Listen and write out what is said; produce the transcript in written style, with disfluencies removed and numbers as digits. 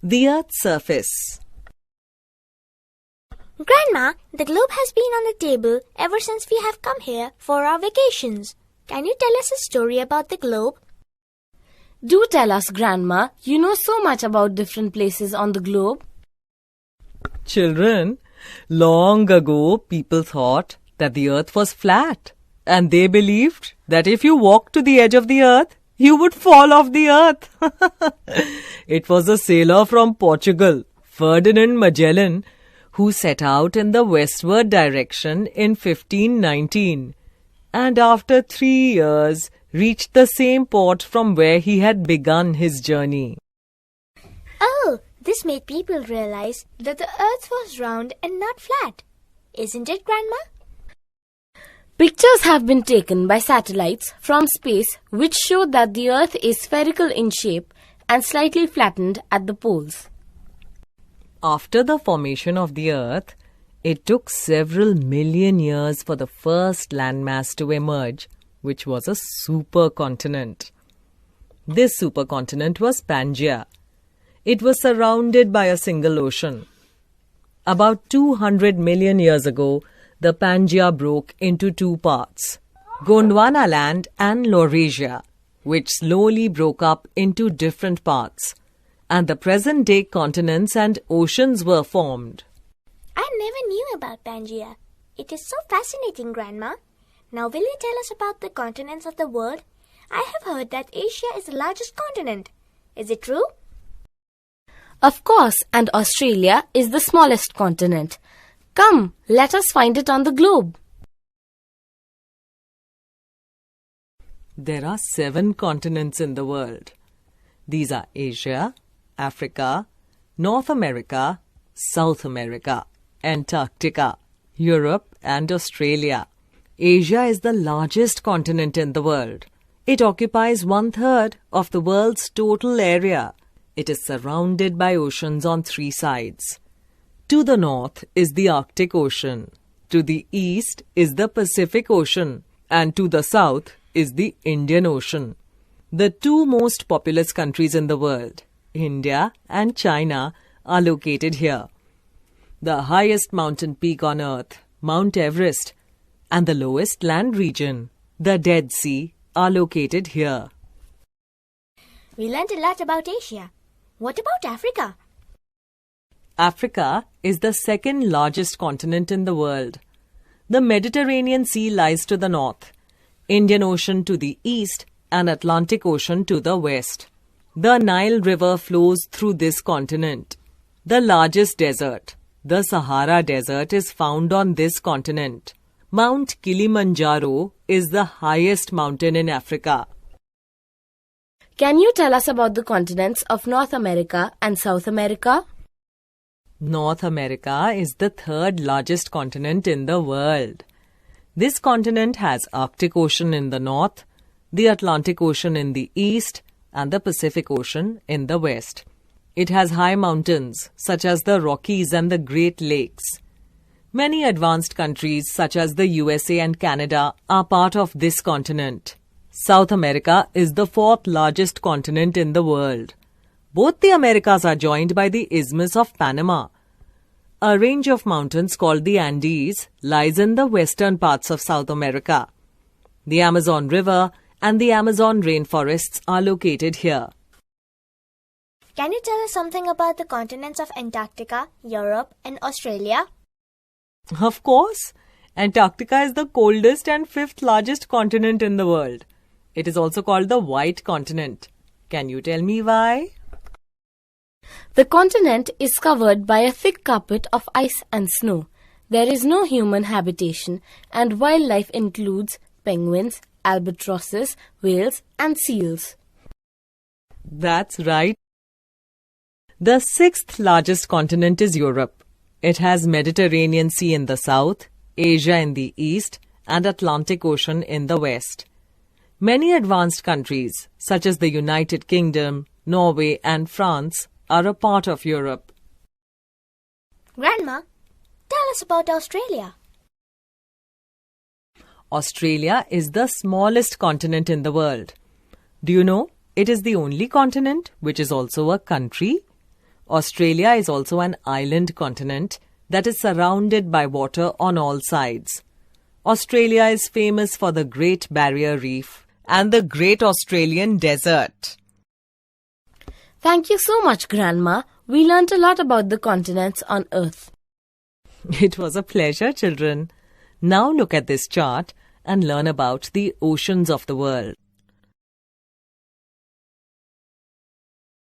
The Earth's surface. Grandma, the globe has been on the table ever since we have come here for our vacations. Can you tell us a story about the globe? Do tell us, Grandma. You know so much about different places on the globe. Children, long ago people thought that the Earth was flat, and they believed that if you walked to the edge of the Earth, you would fall off the Earth. It was a sailor from Portugal, Ferdinand Magellan, who set out in the westward direction in 1519, and after 3 years reached the same port from where he had begun his journey. Oh, this made people realize that the Earth was round and not flat. Isn't it, Grandma? Pictures have been taken by satellites from space which show that the Earth is spherical in shape and slightly flattened at the poles. After the formation of the Earth, it took several million years for the first landmass to emerge, which was a supercontinent. This supercontinent was Pangaea. It was surrounded by a single ocean. About 200 million years ago, the Pangaea broke into 2 parts, Gondwana land and Laurasia, which slowly broke up into different parts, and the present-day continents and oceans were formed. I never knew about Pangaea. It is so fascinating, Grandma. Now will you tell us about the continents of the world? I have heard that Asia is the largest continent. Is it true? Of course, and Australia is the smallest continent. Come, let us find it on the globe. There are 7 continents in the world. These are Asia, Africa, North America, South America, Antarctica, Europe and Australia. Asia is the largest continent in the world. It occupies 1/3 of the world's total area. It is surrounded by oceans on 3 sides. To the north is the Arctic Ocean, to the east is the Pacific Ocean, and to the south is the Indian Ocean. The 2 most populous countries in the world, India and China, are located here. The highest mountain peak on earth, Mount Everest, and the lowest land region, the Dead Sea, are located here. We learned a lot about Asia. What about Africa? Africa is the 2nd largest continent in the world. The Mediterranean Sea lies to the north, Indian Ocean to the east, and Atlantic Ocean to the west. The Nile River flows through this continent. The largest desert, the Sahara Desert, is found on this continent. Mount Kilimanjaro is the highest mountain in Africa. Can you tell us about the continents of North America and South America? North America is the 3rd largest continent in the world. This continent has Arctic Ocean in the north, the Atlantic Ocean in the east, and the Pacific Ocean in the west. It has high mountains such as the Rockies and the Great Lakes. Many advanced countries such as the USA and Canada are part of this continent. South America is the 4th largest continent in the world. Both the Americas are joined by the Isthmus of Panama. A range of mountains called the Andes lies in the western parts of South America. The Amazon River and the Amazon rainforests are located here. Can you tell us something about the continents of Antarctica, Europe and Australia? Of course, Antarctica is the coldest and 5th largest continent in the world. It is also called the White Continent. Can you tell me why? The continent is covered by a thick carpet of ice and snow. There is no human habitation, and wildlife includes penguins, albatrosses, whales, and seals. That's right. The 6th largest continent is Europe. It has Mediterranean Sea in the south, Asia in the east, and Atlantic Ocean in the west. Many advanced countries, such as the United Kingdom, Norway, and France, are a part of Europe. Grandma, tell us about Australia. Australia is the smallest continent in the world. Do you know it is the only continent which is also a country? Australia is also an island continent that is surrounded by water on all sides. Australia is famous for the Great Barrier Reef and the Great Australian Desert. Thank you so much, Grandma. We learnt a lot about the continents on Earth. It was a pleasure, children. Now look at this chart and learn about the oceans of the world.